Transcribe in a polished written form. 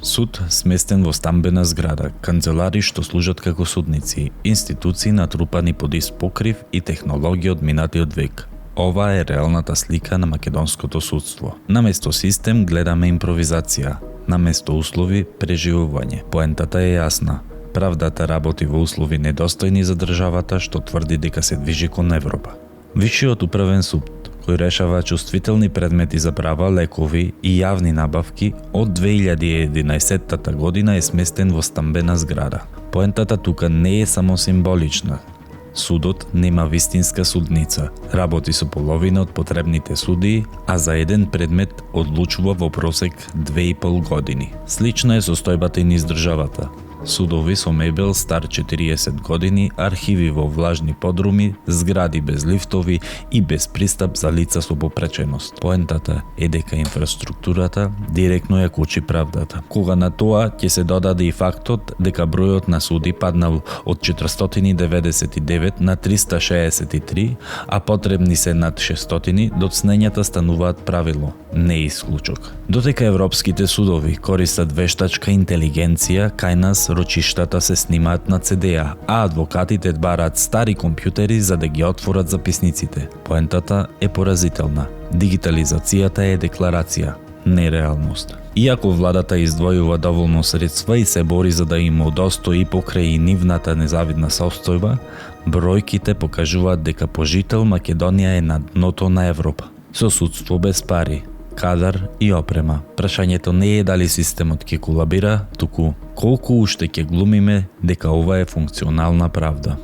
Суд сместен во стамбена зграда, канцелари што служат како судници, институции натрупани под ист покрив и технологија од минатиот век. Ова е реалната слика на македонското судство. Наместо систем гледаме импровизација, наместо услови преживување. Поентата е јасна. Правдата работи во услови недостојни за државата што тврди дека се движи кон Европа. Висшиот управен суд, кој решава чувствителни предмети за права, лекови и јавни набавки, од 2011 година е сместен во стамбена зграда. Поентата тука не е само символична. Судот нема вистинска судница, работи со половина од потребните судии, а за еден предмет одлучува во просек 2,5 години. Слична е состојбата и низ државата. Судови со мебел стар 40 години, архиви во влажни подруми, згради без лифтови и без пристап за лица со попреченост. Поентата е дека инфраструктурата директно ја кочи правдата. Кога на тоа ќе се додаде и фактот дека бројот на суди паднал од 499 на 363, а потребни се над 600, доцнењата стануваат правило, не исклучок. Додека европските судови користат вештачка интелигенција, кај нас рочиштата се снимаат на CD-а, а адвокатите бараат стари компјутери за да ги отворат записниците. Поентата е поразителна. Дигитализацијата е декларација, не реалност. Иако владата издвојува доволно средства и се бори за да им удостои покрај нивната незавидна состојба, бројките покажуваат дека по жител Македонија е на дното на Европа. Со судство без пари, кадар и опрема. Прашањето не е дали системот ќе колабира, туку колку уште ќе глумиме дека ова е функционална правда.